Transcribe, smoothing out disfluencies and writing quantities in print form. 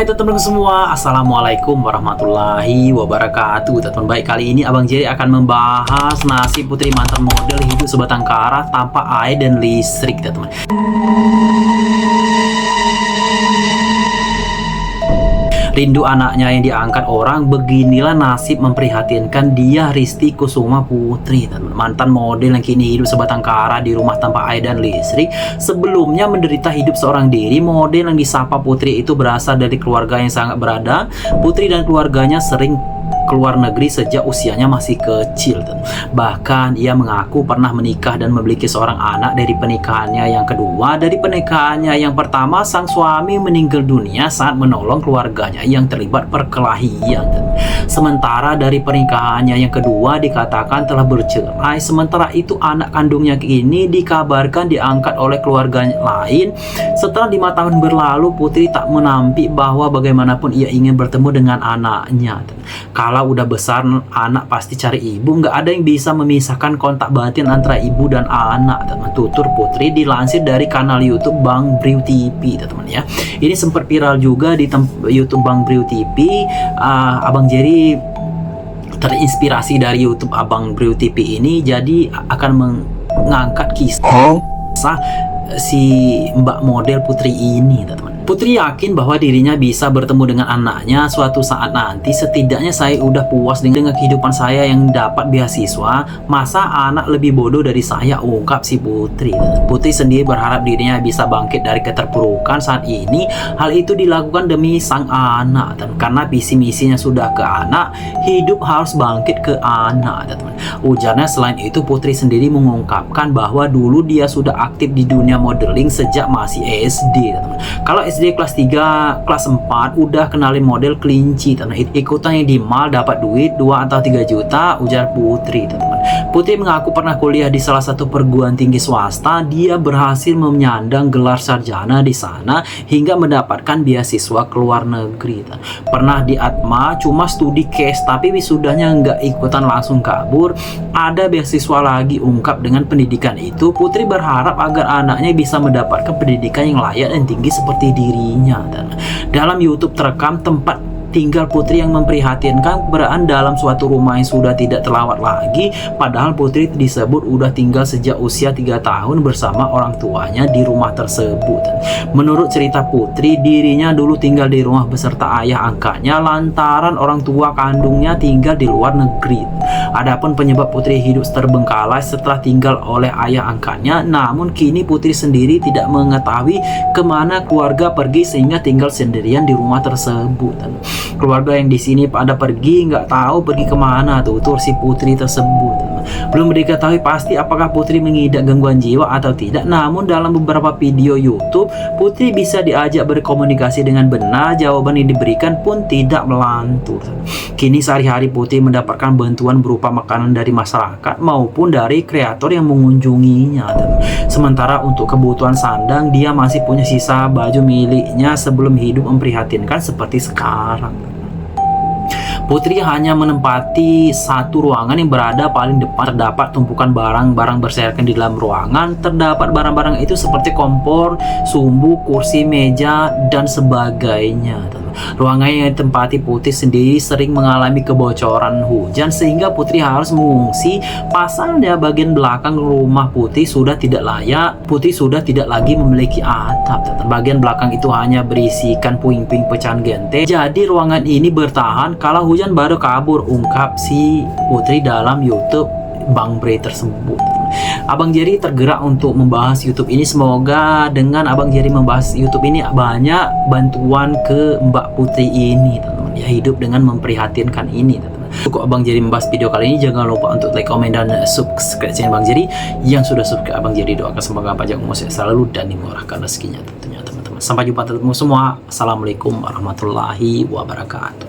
Hai teman-teman semua, Assalamualaikum warahmatullahi wabarakatuh. Teman-teman baik, kali ini Abang Jerry akan membahas nasib putri mantan model hidup sebatang kara tanpa air dan listrik, teman-teman. Rindu anaknya yang diangkat orang, beginilah nasib memprihatinkan dia, Risti Kusuma Putri, mantan model yang kini hidup sebatang kara di rumah tanpa air dan listrik. Sebelumnya menderita hidup seorang diri, model yang disapa Putri itu berasal dari keluarga yang sangat berada. Putri dan keluarganya sering keluar negeri sejak usianya masih kecil. Bahkan ia mengaku pernah menikah dan memiliki seorang anak dari pernikahannya yang kedua. Dari pernikahannya yang pertama, sang suami meninggal dunia saat menolong keluarganya yang terlibat perkelahian. Sementara dari pernikahannya yang kedua dikatakan telah bercerai. Sementara itu anak kandungnya kini dikabarkan diangkat oleh keluarga lain. Setelah 5 tahun berlalu, Putri tak menampik bahwa bagaimanapun ia ingin bertemu dengan anaknya. Kalau udah besar, anak pasti cari ibu. Nggak ada yang bisa memisahkan kontak batin antara ibu dan anak, teman. Tutur Putri dilansir dari kanal YouTube Bang Briu TV, teman ya. Ini sempat viral juga di YouTube Bang Briu TV. Abang Jerry terinspirasi dari YouTube Abang Briu TV ini, jadi akan mengangkat kisah si Mbak model Putri ini, teman. Putri yakin bahwa dirinya bisa bertemu dengan anaknya suatu saat nanti. Setidaknya saya udah puas dengan kehidupan saya yang dapat beasiswa. Masa anak lebih bodoh dari saya, ungkap si Putri. Putri sendiri berharap dirinya bisa bangkit dari keterpurukan saat ini. Hal itu dilakukan demi sang anak, dan karena visi misinya sudah ke anak, hidup harus bangkit ke anak, teman. Ujarnya. Selain itu, Putri sendiri mengungkapkan bahwa dulu dia sudah aktif di dunia modeling sejak masih SD, teman. Kalau SD kelas 3, kelas 4 udah kenalin model kelinci, teman. Ikutan yang di mall dapat duit 2 atau 3 juta, ujar Putri, teman. Putri mengaku pernah kuliah di salah satu perguruan tinggi swasta. Dia berhasil menyandang gelar sarjana di sana hingga mendapatkan beasiswa ke luar negeri. Pernah di Atma cuma studi case, tapi wisudanya nggak ikutan, langsung kabur. Ada beasiswa lagi, ungkap. Dengan pendidikan itu, Putri berharap agar anaknya bisa mendapatkan pendidikan yang layak dan tinggi seperti dirinya. Dalam YouTube terekam tempat tinggal Putri yang memprihatinkan berada dalam suatu rumah yang sudah tidak terawat lagi. Padahal Putri disebut udah tinggal sejak usia 3 tahun bersama orang tuanya di rumah tersebut. Menurut cerita Putri, dirinya dulu tinggal di rumah beserta ayah angkatnya lantaran orang tua kandungnya tinggal di luar negeri. Adapun penyebab Putri hidup terbengkalai setelah tinggal oleh ayah angkatnya, namun kini Putri sendiri tidak mengetahui kemana keluarga pergi sehingga tinggal sendirian di rumah tersebut. Keluarga yang di sini pada pergi, nggak tahu pergi kemana, tutur si Putri tersebut. Belum diketahui pasti apakah Putri mengidap gangguan jiwa atau tidak. Namun dalam beberapa video YouTube, Putri bisa diajak berkomunikasi dengan benar. Jawaban yang diberikan pun tidak melantur. Kini sehari-hari Putri mendapatkan bantuan berupa makanan dari masyarakat maupun dari kreator yang mengunjunginya. Sementara untuk kebutuhan sandang, dia masih punya sisa baju miliknya sebelum hidup memprihatinkan seperti sekarang. Putri hanya menempati satu ruangan yang berada paling depan. Terdapat tumpukan barang-barang berserakan di dalam ruangan. Terdapat barang-barang itu seperti kompor, sumbu, kursi, meja, dan sebagainya. Ruangan yang ditempati Putri sendiri sering mengalami kebocoran hujan sehingga Putri harus mengungsi. Pasalnya bagian belakang rumah Putri sudah tidak layak. Putri sudah tidak lagi memiliki atap. Bagian belakang itu hanya berisikan puing-puing pecahan genteng. Jadi ruangan ini bertahan kalau hujan baru kabur, ungkap si Putri dalam YouTube Bang Bre tersebut. Abang Jerry tergerak untuk membahas YouTube ini. Semoga dengan Abang Jerry membahas YouTube ini banyak bantuan ke Mbak Putri ini, teman-teman ya, hidup dengan memprihatinkan ini, teman-teman. Cukup Abang Jerry membahas video kali ini. Jangan lupa untuk like, komen, dan subscribe channel Abang Jerry. Yang sudah subscribe, Abang Jerry doakan semoga pajak umur selalu dan dimurahkan rezekinya tentunya, teman-teman. Sampai jumpa teman-teman semua. Assalamualaikum warahmatullahi wabarakatuh.